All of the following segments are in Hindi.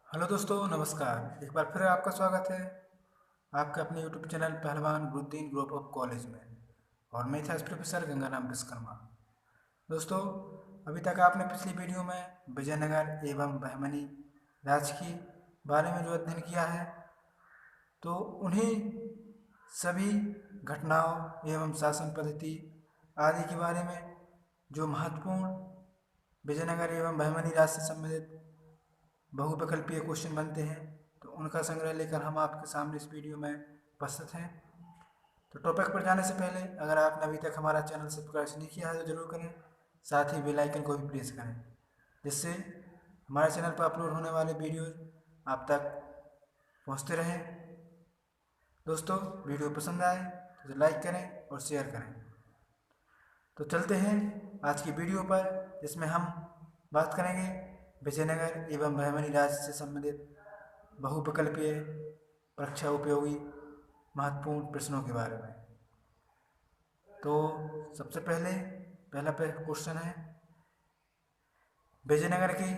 हेलो दोस्तों, नमस्कार। एक बार फिर आपका स्वागत है आपके अपने यूट्यूब चैनल पहलवान गुरुद्दीन ग्रुप ऑफ कॉलेज में। और मैं था प्रोफेसर गंगाराम विश्वकर्मा। दोस्तों, अभी तक आपने पिछली वीडियो में विजयनगर एवं बहमनी राज्य के बारे में जो अध्ययन किया है, तो उन्हीं सभी घटनाओं एवं शासन पद्धति आदि के बारे में जो महत्वपूर्ण विजयनगर एवं बहमनी राज्य से संबंधित बहुविकल्पीय क्वेश्चन बनते हैं, तो उनका संग्रह लेकर हम आपके सामने इस वीडियो में उपस्थित हैं। तो टॉपिक पर जाने से पहले अगर आपने अभी तक हमारा चैनल सब्सक्राइब नहीं किया है तो जरूर करें, साथ ही बेल आइकन को भी प्रेस करें, जिससे हमारे चैनल पर अपलोड होने वाले वीडियो आप तक पहुंचते रहें। दोस्तों, वीडियो पसंद आए तो लाइक करें और शेयर करें। तो चलते हैं आज की वीडियो पर, जिसमें हम बात करेंगे विजयनगर एवं बहमनी राज्य से संबंधित बहुविकल्पीय परीक्षा उपयोगी महत्वपूर्ण प्रश्नों के बारे में। तो सबसे पहले पहला क्वेश्चन है, विजयनगर के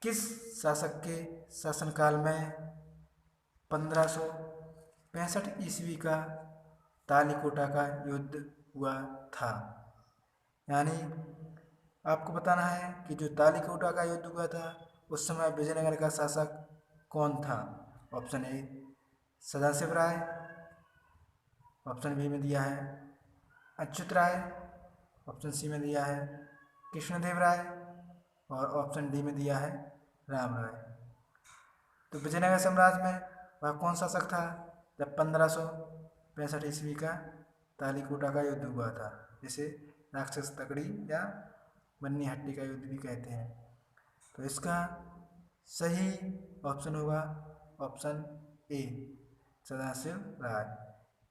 किस शासक के शासनकाल में 1565 ईस्वी का तालीकोटा का युद्ध हुआ था? यानी आपको बताना है कि जो तालीकोटा का युद्ध हुआ था उस समय विजयनगर का शासक कौन था। Option A Sadashiv Rai, option B में दिया है अच्युत राय, ऑप्शन सी में दिया है कृष्णदेव राय और ऑप्शन डी में दिया है राम राय। तो विजयनगर साम्राज्य में वह कौन शासक था जब 1565 ईस्वी का तालीकोटा का युद्ध हुआ था, जिसे राक्षस तकड़ी या बन्नी हट्टी का युद्ध भी कहते हैं? तो इसका सही ऑप्शन होगा ऑप्शन ए सदाशिव राय,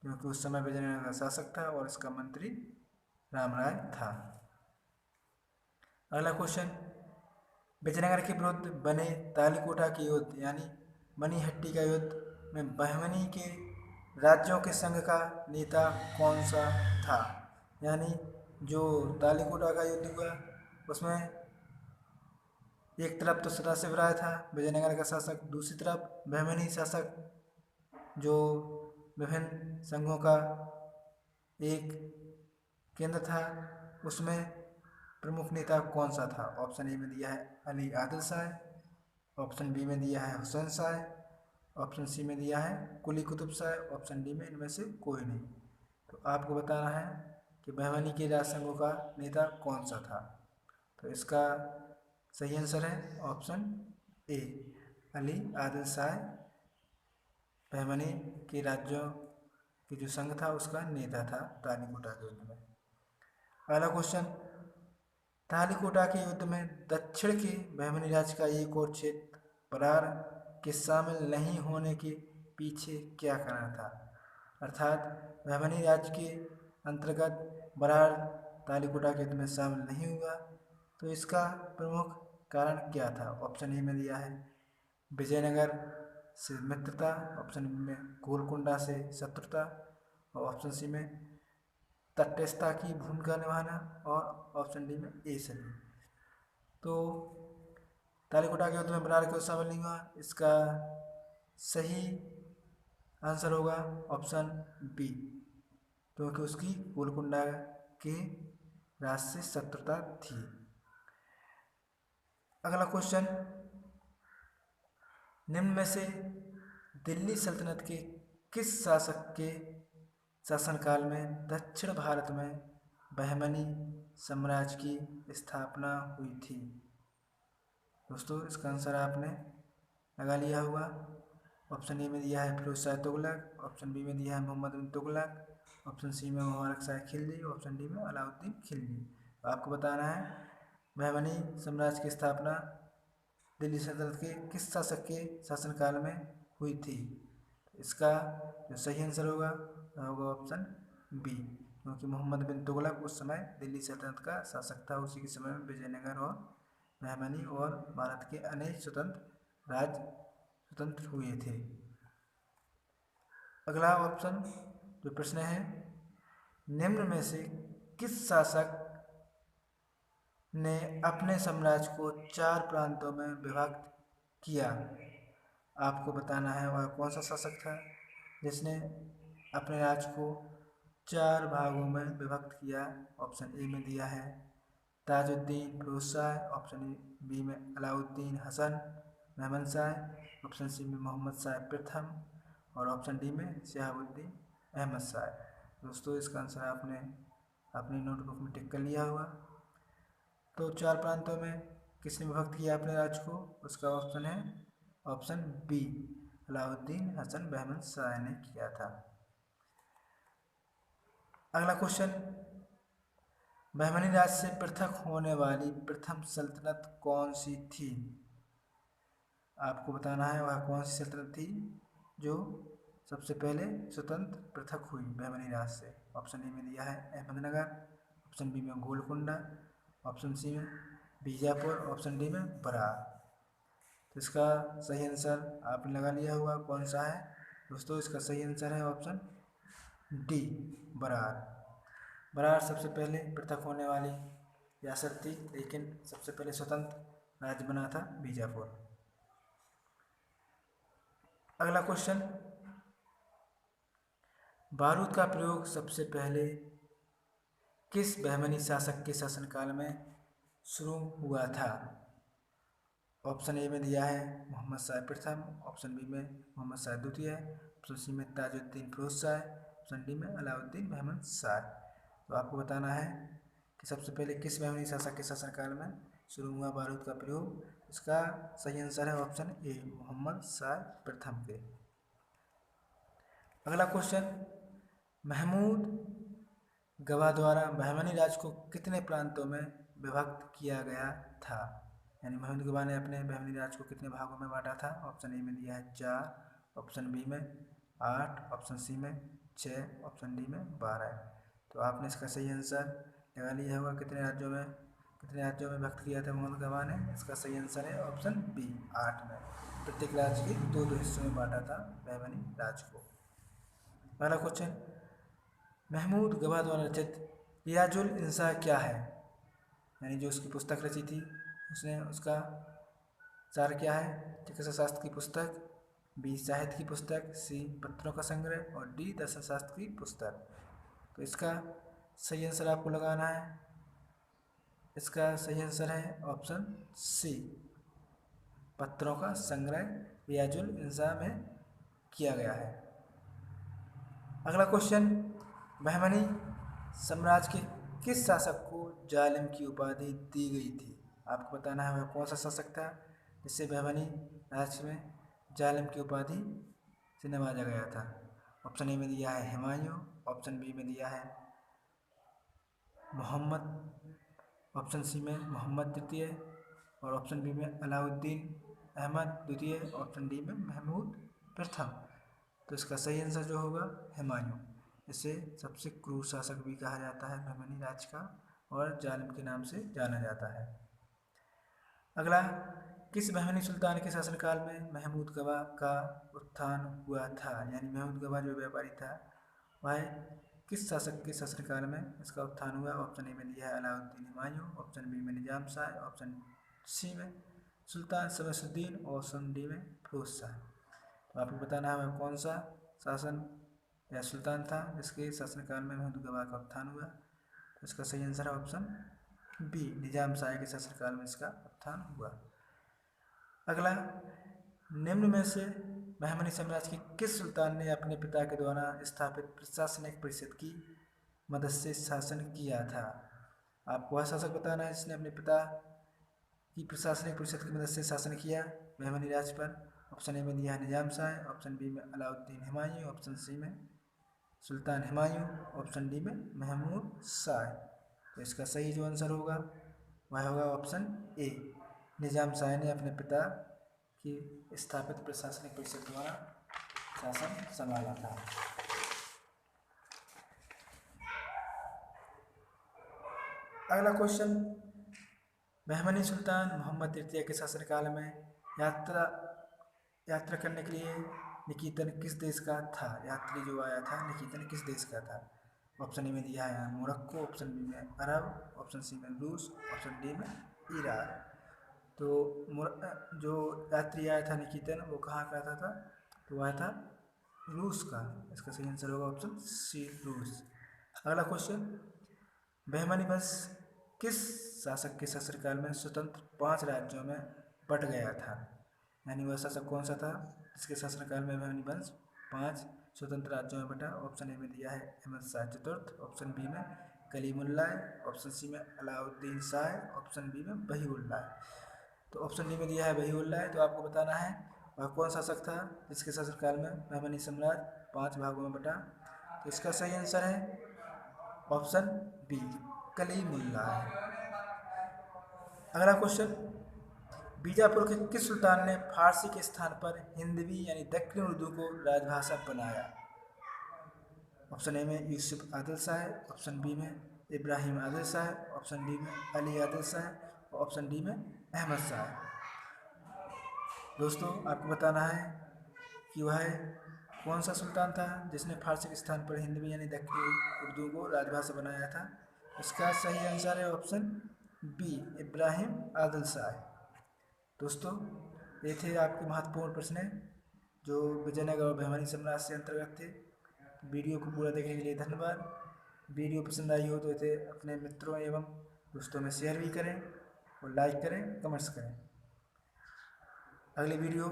क्योंकि उस समय विजयनगर का शासक था और इसका मंत्री राम राय था। अगला क्वेश्चन, विजयनगर के विरुद्ध बने तालीकोटा के युद्ध यानी मनीहट्टी का युद्ध में बहमनी के राज्यों के संघ का नेता कौन सा था? यानी जो तालीकोटा का युद्ध हुआ उसमें एक तरफ तो सदाशिव राय था विजयनगर का शासक, दूसरी तरफ बहमनी शासक जो विभिन्न संघों का एक केंद्र था, उसमें प्रमुख नेता कौन सा था? ऑप्शन ए में दिया है अली आदिल शाह, ऑप्शन बी में दिया है हुसैन शाह, ऑप्शन सी में दिया है कुली कुतुब शाह, ऑप्शन डी में इनमें से कोई नहीं। तो आपको बताना है कि बहमनी के राज संघों का नेता कौन सा था। तो इसका सही आंसर है ऑप्शन ए अली आदिल शाह, बहमनी के राज्यों के जो संघ था उसका नेता था तालीकोटा के युद्ध में। अगला क्वेश्चन, तालीकोटा के युद्ध में दक्षिण के बहमनी राज्य का एक और क्षेत्र बरार के शामिल नहीं होने के पीछे क्या कारण था? अर्थात बहमनी राज्य के अंतर्गत बरार तालीकोटा के युद्ध में शामिल नहीं हुआ, तो इसका प्रमुख कारण क्या था? ऑप्शन ए में दिया है विजयनगर से मित्रता, ऑप्शन बी में गोलकुंडा से शत्रुता और ऑप्शन सी में तटस्थता की भूमिका निभाना और ऑप्शन डी में ए सभी। तो तालीकोटा के युद्ध में बरार क्यों शामिल नहीं हुआ? इसका सही आंसर होगा ऑप्शन बी, क्योंकि उसकी गोलकुंडा के राज से शत्रुता थी। अगला क्वेश्चन, निम्न में से दिल्ली सल्तनत के किस शासक के शासनकाल में दक्षिण भारत में बहमनी साम्राज्य की स्थापना हुई थी? दोस्तों, इसका आंसर आपने लगा लिया होगा। ऑप्शन ए में दिया है फिरोज शाह तुगलक, ऑप्शन बी में दिया है मोहम्मद बिन तुगलक, ऑप्शन सी में मुबारक शाह खिलजी, ऑप्शन डी में अलाउद्दीन खिलजी। तो आपको बताना है बहमनी साम्राज्य की स्थापना दिल्ली सल्तनत के किस शासक के शासनकाल में हुई थी? इसका जो सही आंसर होगा ऑप्शन बी, क्योंकि मोहम्मद बिन तुगलक उस समय दिल्ली सल्तनत का शासक था। उसी के समय में विजयनगर और बहमनी और भारत के अनेक स्वतंत्र राज्य स्वतंत्र हुए थे। अगला ऑप्शन जो प्रश्न है, निम्न में से किस शासक ने अपने साम्राज्य को 4 प्रांतों में विभक्त किया। आपको बताना है वह कौन सा शासक था जिसने अपने राज्य को 4 भागों में विभक्त किया। ऑप्शन ए में दिया है ताजुद्दीन फिरोज शाह, ऑप्शन बी में अलाउद्दीन हसन मेहमद शाह, ऑप्शन सी में मोहम्मद शाह प्रथम और ऑप्शन डी में शहाबुद्दीन अहमद शाह। दोस्तों इसका आंसर आपने अपनी नोटबुक में टिक कर लिया होगा। तो 4 प्रांतों में किसने विभक्त किया अपने राज्य को? उसका ऑप्शन है ऑप्शन बी, अलाउद्दीन हसन मेहमद शाह ने किया था। अगला क्वेश्चन, बहमनी राज्य से पृथक होने वाली प्रथम सल्तनत कौन सी थी? आपको बताना है वह कौन सी सल्तनत थी जो सबसे पहले स्वतंत्र पृथक हुई बहमनी राज्य से। ऑप्शन ए में दिया है अहमदनगर, ऑप्शन बी में गोलकुंडा, ऑप्शन सी में बीजापुर, ऑप्शन डी में बरार। तो इसका सही आंसर आपने लगा लिया होगा कौन सा है। दोस्तों इसका सही आंसर है ऑप्शन डी, बरार। बरार सबसे पहले पृथक होने वाली रियासत थी, लेकिन सबसे पहले स्वतंत्र राज्य बना था बीजापुर। अगला क्वेश्चन, बारूद का प्रयोग सबसे पहले किस बहमनी शासक के शासनकाल में शुरू हुआ था? ऑप्शन ए में दिया है मोहम्मद शाह प्रथम, ऑप्शन बी में मोहम्मद शाह द्वितीय, ऑप्शन सी में ताजुद्दीन फिरोज शाह, ऑप्शन डी में अलाउद्दीन मेहमद शाह। तो आपको बताना है कि सबसे पहले किस बहमनी शासक के शासनकाल में शुरू हुआ बारूद का प्रयोग। इसका सही आंसर है ऑप्शन ए, मोहम्मद शाह प्रथम के। अगला क्वेश्चन, महमूद गवाह द्वारा बहमनी राज्य को कितने प्रांतों में विभक्त किया गया था? यानी महमूद गवाह ने अपने बहमनी राज्य को कितने भागों में बांटा था? ऑप्शन ए में दिया है 4, ऑप्शन बी में 8, ऑप्शन सी में 6, ऑप्शन डी में 12। तो आपने इसका सही आंसर लगा लिया होगा कितने राज्यों में विभक्त किया था महमूद गवाह ने। इसका सही आंसर है ऑप्शन बी, 8 में। प्रत्येक राज्य के 2-2 हिस्सों में बांटा था बहमनी राज्य को। पहला क्वेश्चन, महमूद गवाह द्वारा रचित रियाजुल इंसा क्या है? यानी जो उसकी पुस्तक रची थी उसने उसका सार क्या है? चिकित्सा शास्त्र की पुस्तक, बी साहित्य की पुस्तक, सी पत्रों का संग्रह और डी दर्शन शास्त्र की पुस्तक। तो इसका सही आंसर आपको लगाना है। इसका सही आंसर है ऑप्शन सी, पत्रों का संग्रह रियाजुल इंसा में किया गया है। अगला क्वेश्चन, बहमनी साम्राज्य के किस शासक को जालिम की उपाधि दी गई थी? आपको बताना है वह कौन सा शासक था जिससे बहमनी राज्य में जालिम की उपाधि से नवाजा गया था। ऑप्शन ए में दिया है हुमायूं, ऑप्शन बी में दिया है मोहम्मद, ऑप्शन सी में मोहम्मद द्वितीय और ऑप्शन बी में अलाउद्दीन अहमद द्वितीय, ऑप्शन डी में महमूद प्रथम। तो इसका सही आंसर जो होगा हुमायूं। इसे सबसे क्रूर शासक भी कहा जाता है बहमनी राज्य का और जालिम के नाम से जाना जाता है। अगला, किस बहमनी सुल्तान के शासनकाल में महमूद गवाह का उत्थान हुआ था? यानी महमूद गवाह जो व्यापारी था वह किस शासक के शासनकाल में इसका उत्थान हुआ? ऑप्शन ए में दिया है अलाउद्दीन हुमायूं, ऑप्शन बी में निजाम शाह, ऑप्शन सी में सुल्तान शमसुद्दीन और ऑप्शन डी में फिरोज शाह। तो आपको बताना है वह कौन सा शासन या सुल्तान था जिसके शासनकाल में महमूद गवाह का उत्थान हुआ। तो इसका सही आंसर है ऑप्शन बी, निजाम शाह के शासनकाल में इसका उत्थान हुआ। अगला, निम्न में से बहमनी साम्राज्य के किस सुल्तान ने अपने पिता के द्वारा स्थापित प्रशासनिक परिषद की मदद से शासन किया था? आपको वह शासक बताना है जिसने अपने पिता की प्रशासनिक परिषद की मदद से शासन किया बहमनी राज्य पर। ऑप्शन ए में दिया है निजाम शाह, ऑप्शन बी में अलाउद्दीन हुमायूं, ऑप्शन सी में सुल्तान हुमायूं, ऑप्शन डी में महमूद शाह। तो इसका सही जो आंसर होगा वह होगा ऑप्शन ए, निजाम शाह ने अपने पिता की स्थापित प्रशासनिक परिषद द्वारा शासन संभाला था। अगला क्वेश्चन, बहमनी सुल्तान मोहम्मद तृतीय के शासनकाल में यात्रा करने के लिए निकेतन किस देश का था? यात्री जो आया था निकेतन किस देश का था? ऑप्शन ए में दिया है मोरक्को, ऑप्शन बी में अरब, ऑप्शन सी में रूस, ऑप्शन डी में ईरान। तो जो यात्री आया था निकितन, वो कहाँ का आता था? तो आया था रूस का। इसका सही आंसर होगा ऑप्शन सी, रूस। अगला क्वेश्चन, बहमनी वंश किस शासक के शासनकाल में स्वतंत्र 5 राज्यों में बट गया था? यानी वह शासक कौन सा था जिसके शासनकाल में बहमनी वंश 5 स्वतंत्र राज्यों में बटा? ऑप्शन ए में दिया है अहमद शाह चतुर्थ, ऑप्शन बी में कलीमुल्लाह, ऑप्शन सी में अलाउद्दीन शाह, ऑप्शन बी में वहीउल्लाह। तो ऑप्शन डी में दिया है वहीउल्लाह। तो आपको बताना है वह कौन शासक था जिसके शासनकाल में बहमनी साम्राज्य 5 भागों में बटा? तो इसका सही आंसर है ऑप्शन बी, कलीमुल्लाह। अगला क्वेश्चन, बीजापुर के किस सुल्तान ने फारसी के स्थान पर हिंदवी यानी दक्षिण उर्दू को राजभाषा बनाया? ऑप्शन ए में यूसुफ आदिल शाह, ऑप्शन बी में इब्राहिम आदिल शाह, ऑप्शन डी में अली आदिल शाह, और ऑप्शन डी में अहमद शाह। दोस्तों आपको बताना है कि वह कौन सा सुल्तान था जिसने फारसी के स्थान पर हिंदवी यानी दक्षिणी उर्दू को राजभाषा बनाया था? इसका सही आंसर है ऑप्शन बी, इब्राहिम आदिल शाह। दोस्तों ये थे आपके महत्वपूर्ण प्रश्न जो विजयनगर और बहमनी साम्राज्य से अंतर्गत थे। वीडियो को पूरा देखने के लिए धन्यवाद। वीडियो पसंद आई हो तो इसे अपने मित्रों एवं दोस्तों में शेयर भी करें और लाइक करें, कमेंट्स करें। अगली वीडियो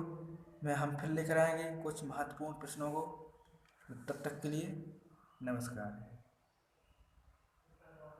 में हम फिर लेकर आएंगे कुछ महत्वपूर्ण प्रश्नों को। तब तक के लिए नमस्कार।